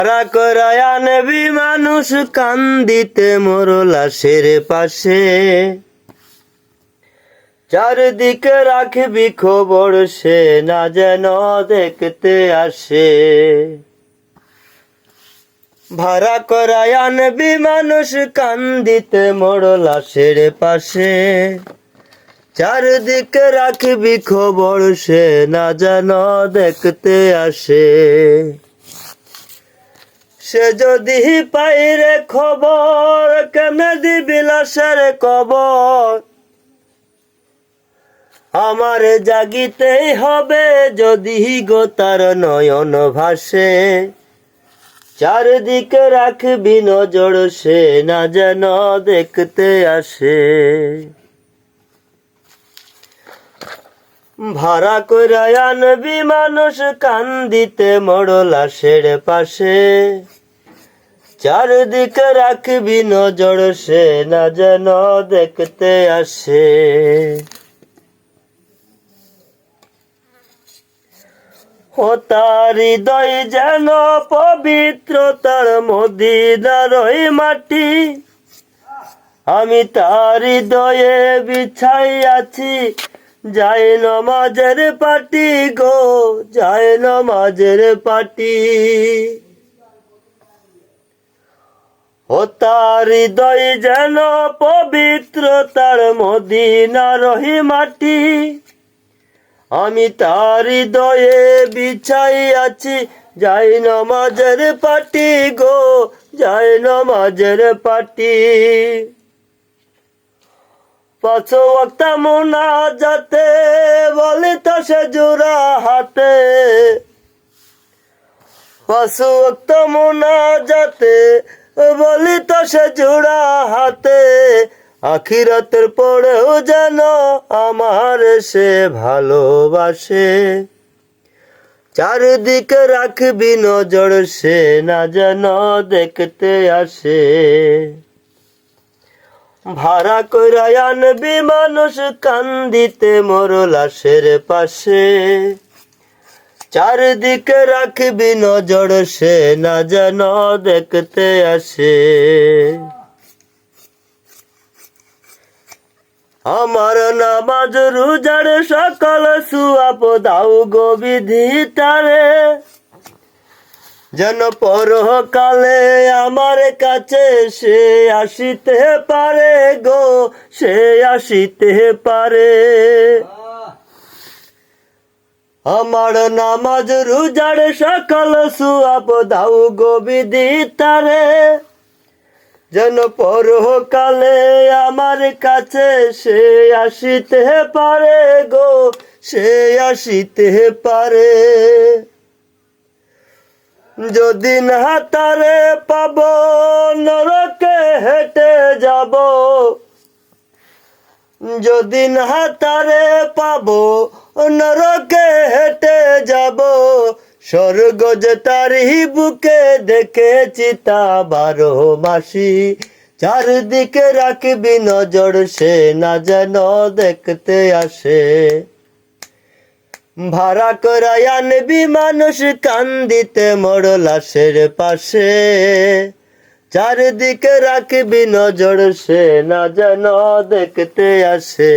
ভাড়া করায় আনবি মানুষ কান্দিতে মোর লাশের পাশে, চারদিকে রাখবি খবর সে না যেন দেখতে আসে। ভাড়া করায় আনবি মানুষ কান্দিতে মোর লাশের পাশে, চারদিকে রাখবি খবর সে না যেন দেখতে আসে। সে যদি পাইরে খবর কেমনে দিবি লাশের কবর, আমার জাগিতেই হবে যদি গো তার নয়ন ভাসে। চারদিকে রাখবি নজর সে না যেন দেখতে আসে। ভাড়া কইরা আনবি মানুষ কান্দিতে মোর লাশের পাশে, চারদিকে রাখবি নজর সে না যেন দেখতে আসে। ও তার হৃদয় যেন পবিত্র তার মদিনার ওই মাটি, আমি তার হৃদয়ে বিছাই আছি যায় নমাজের পাটি গো, যায় নমাজের পাটি। ও তার হৃদয় যেন পবিত্র তার মদিনার ওই মাটি, আমি তার হৃদয়ে বিছাই আছি যায় নমাজের পাটি গো, যায় নমাজের পাটি। পাঁচ ওয়াক্ত মুনাজাতে বলি তো সে জোড়া হাতে, পাঁচ ওয়াক্ত মুনাজাতে বলি তো সে জোড়া হাতে, আখিরাতের পরেও যেন আমার সে ভালোবাসে। চারদিকে রাখবি নজর সে না যেন দেখতে আসে। ভাড়া কইরা আনবি মানুষ কান্দিতে মোর লাশের পাশে, চারদিকে রাখবি নজর সে না যেন দেখতে আসে। আমার নামাজ রোজার সকল সুয়াপ দাও গো বিধিতারে, যেন পরকালে আমার কাছে সে আসিতে পারে গো, সে আসিতে পারে। আমার নামাজ রোজার সকল সুয়াপ দাও গো বিধিতারে, যেন পরকালে আমার কাছে সে আসিতে পারে গো, সে আসিতে পারে। যদি না তারে পাব নরকে হেঁটে যাব, যদি না তারে পাব নরকে হেঁটে যাব। স্বর্গ যে তারি বুকে দেখেছি তা 12 মাসি, চারদিকে রাখবি নজর সে না যেন দেখতে আসে। ভাড়া করা আনবি মানুষ কান্দিতে মোর লাশের পাশে, চারদিকে রাখবি নজর সে না যেন দেখতে আসে।